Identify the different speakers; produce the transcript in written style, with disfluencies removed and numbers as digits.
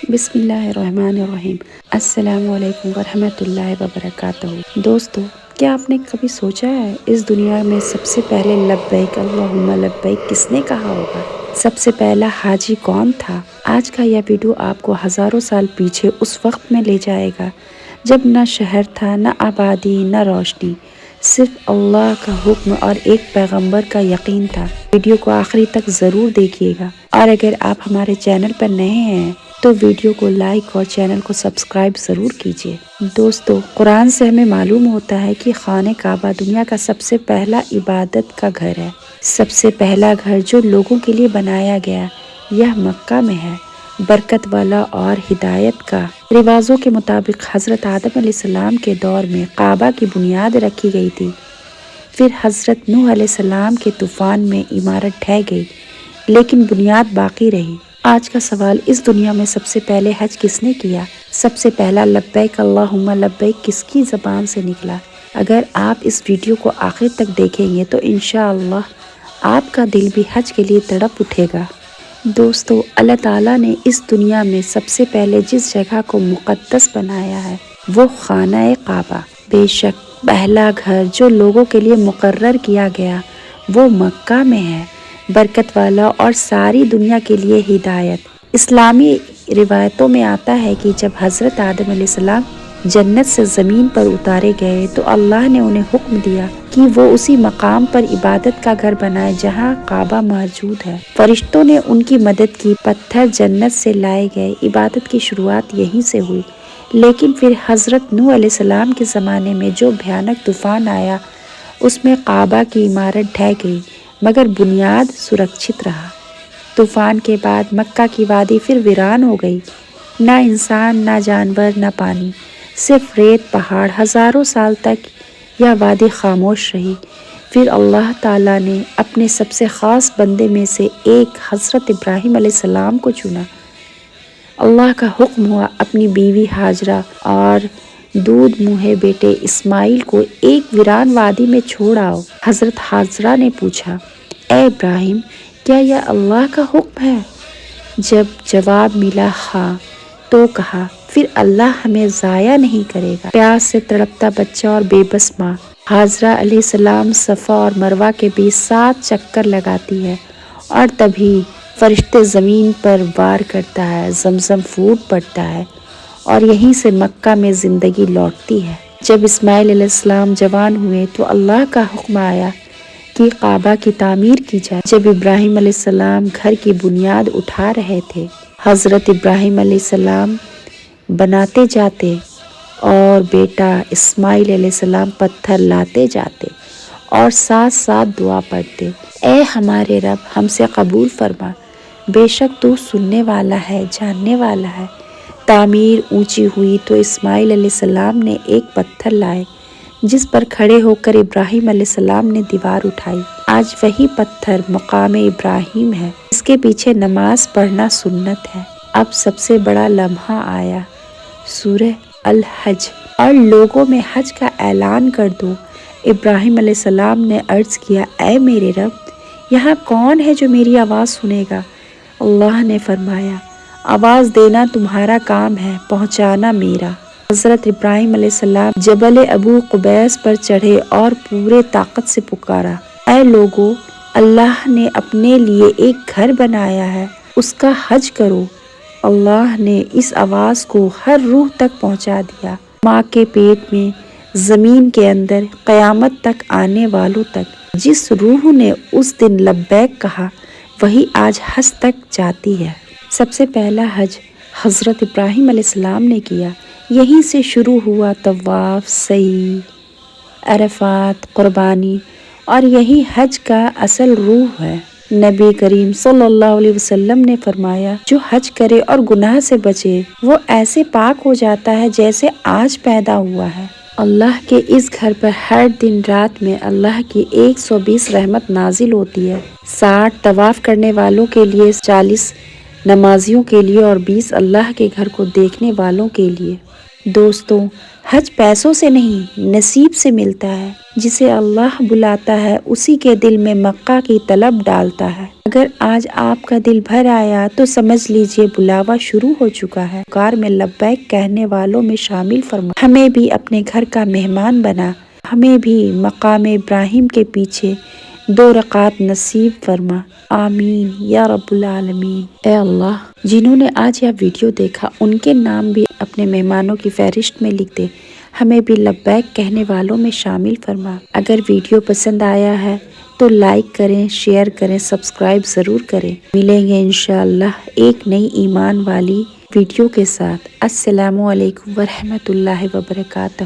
Speaker 1: بسم اللہ الرحمن الرحیم۔ السلام علیکم ورحمۃ اللہ وبرکاتہ۔ دوستو، کیا آپ نے کبھی سوچا ہے اس دنیا میں سب سے پہلے لبیک اللہم لبیک کس نے کہا ہوگا؟ سب سے پہلا حاجی کون تھا؟ آج کا یہ ویڈیو آپ کو ہزاروں سال پیچھے اس وقت میں لے جائے گا جب نہ شہر تھا، نہ آبادی، نہ روشنی، صرف اللہ کا حکم اور ایک پیغمبر کا یقین تھا۔ ویڈیو کو آخری تک ضرور دیکھیے گا، اور اگر آپ ہمارے چینل پر نئے ہیں تو ویڈیو کو لائک اور چینل کو سبسکرائب ضرور کیجیے۔ دوستو، قرآن سے ہمیں معلوم ہوتا ہے کہ خانہ کعبہ دنیا کا سب سے پہلا عبادت کا گھر ہے۔ سب سے پہلا گھر جو لوگوں کے لیے بنایا گیا یہ مکہ میں ہے، برکت والا اور ہدایت کا۔ رواجوں کے مطابق حضرت آدم علیہ السلام کے دور میں کعبہ کی بنیاد رکھی گئی تھی، پھر حضرت نوح علیہ السلام کے طوفان میں عمارت ڈھہ گئی لیکن بنیاد باقی رہی۔ آج کا سوال، اس دنیا میں سب سے پہلے حج کس نے کیا؟ سب سے پہلا لبیک اللہم لبیک کس کی زبان سے نکلا؟ اگر آپ اس ویڈیو کو آخر تک دیکھیں گے تو انشاءاللہ آپ کا دل بھی حج کے لیے تڑپ اٹھے گا۔ دوستو، اللہ تعالیٰ نے اس دنیا میں سب سے پہلے جس جگہ کو مقدس بنایا ہے وہ خانہ کعبہ۔ بے شک پہلا گھر جو لوگوں کے لیے مقرر کیا گیا وہ مکہ میں ہے، برکت والا اور ساری دنیا کے لیے ہدایت۔ اسلامی روایتوں میں آتا ہے کہ جب حضرت آدم علیہ السلام جنت سے زمین پر اتارے گئے تو اللہ نے انہیں حکم دیا کہ وہ اسی مقام پر عبادت کا گھر بنائے جہاں کعبہ موجود ہے۔ فرشتوں نے ان کی مدد کی، پتھر جنت سے لائے گئے، عبادت کی شروعات یہیں سے ہوئی۔ لیکن پھر حضرت نوح علیہ السلام کے زمانے میں جو بھیانک طوفان آیا اس میں کعبہ کی عمارت ڈھہ گئی مگر بنیاد سرکشت رہا۔ طوفان کے بعد مکہ کی وادی پھر ویران ہو گئی، نہ انسان، نہ جانور، نہ پانی، صرف ریت پہاڑ۔ ہزاروں سال تک یہ وادی خاموش رہی۔ پھر اللہ تعالیٰ نے اپنے سب سے خاص بندے میں سے ایک حضرت ابراہیم علیہ السلام کو چنا۔ اللہ کا حکم ہوا اپنی بیوی ہاجرہ اور دودھ منہ بیٹے اسماعیل کو ایک ویران وادی میں چھوڑ آؤ۔ حضرت ہاجرہ نے پوچھا، اے ابراہیم، کیا یہ اللہ کا حکم ہے؟ جب جواب ملا ہاں تو کہا، پھر اللہ ہمیں ضائع نہیں کرے گا۔ پیاس سے تڑپتا بچہ اور بے بس ماں۔ ہاجرہ علیہ السلام صفا اور مروہ کے بیچ 7 چکر لگاتی ہے اور تبھی فرشتے زمین پر وار کرتا ہے، زمزم پھوٹ پڑتا ہے اور یہیں سے مکہ میں زندگی لوٹتی ہے۔ جب اسماعیل علیہ السلام جوان ہوئے تو اللہ کا حکم آیا کہ کعبہ کی تعمیر کی جائے۔ جب ابراہیم علیہ السلام گھر کی بنیاد اٹھا رہے تھے، حضرت ابراہیم علیہ السلام بناتے جاتے اور بیٹا اسماعیل علیہ السلام پتھر لاتے جاتے اور ساتھ ساتھ دعا پڑھتے، اے ہمارے رب، ہم سے قبول فرما، بے شک تو سننے والا ہے، جاننے والا ہے۔ تعمیر اونچی ہوئی تو اسماعیل علیہ السلام نے ایک پتھر لائے جس پر کھڑے ہو کر ابراہیم علیہ السلام نے دیوار اٹھائی۔ آج وہی پتھر مقام ابراہیم ہے، اس کے پیچھے نماز پڑھنا سنت ہے۔ اب سب سے بڑا لمحہ آیا، سورہ الحج، اور لوگوں میں حج کا اعلان کر دو۔ ابراہیم علیہ السلام نے عرض کیا، اے میرے رب، یہاں کون ہے جو میری آواز سنے گا؟ اللہ نے فرمایا، آواز دینا تمہارا کام ہے، پہنچانا میرا۔ حضرت ابراہیم علیہ السلام جبل ابو قبیس پر چڑھے اور پورے طاقت سے پکارا، اے لوگو، اللہ نے اپنے لیے ایک گھر بنایا ہے، اس کا حج کرو۔ اللہ نے اس آواز کو ہر روح تک پہنچا دیا، ماں کے پیٹ میں، زمین کے اندر، قیامت تک آنے والوں تک۔ جس روح نے اس دن لبیک کہا وہی آج حج تک جاتی ہے۔ سب سے پہلا حج حضرت ابراہیم علیہ السلام نے کیا، یہیں سے شروع ہوا طواف، سعی، عرفات، قربانی، اور یہی حج کا اصل روح ہے۔ نبی کریم صلی اللہ علیہ وسلم نے فرمایا، جو حج کرے اور گناہ سے بچے وہ ایسے پاک ہو جاتا ہے جیسے آج پیدا ہوا ہے۔ اللہ کے اس گھر پر ہر دن رات میں اللہ کی 120 رحمت نازل ہوتی ہے، 60 طواف کرنے والوں کے لیے، 40 نمازیوں کے لیے اور 20 اللہ کے گھر کو دیکھنے والوں کے لیے۔ دوستوں، حج پیسوں سے نہیں نصیب سے ملتا ہے، جسے اللہ بلاتا ہے اسی کے دل میں مکہ کی طلب ڈالتا ہے۔ اگر آج آپ کا دل بھر آیا تو سمجھ لیجئے بلاوا شروع ہو چکا ہے۔ پکار میں لبیک کہنے والوں میں شامل فرما، ہمیں بھی اپنے گھر کا مہمان بنا، ہمیں بھی مقام ابراہیم کے پیچھے 2 رکعت نصیب فرما، آمین یا رب العالمین۔ اے اللہ، جنہوں نے آج یہ ویڈیو دیکھا ان کے نام بھی اپنے مہمانوں کی فہرست میں لکھ دے، ہمیں بھی لبیک کہنے والوں میں شامل فرما۔ اگر ویڈیو پسند آیا ہے تو لائک کریں، شیئر کریں، سبسکرائب ضرور کریں۔ ملیں گے انشاءاللہ ایک نئی ایمان والی ویڈیو کے ساتھ۔ السلام علیکم ورحمۃ اللہ وبرکاتہ۔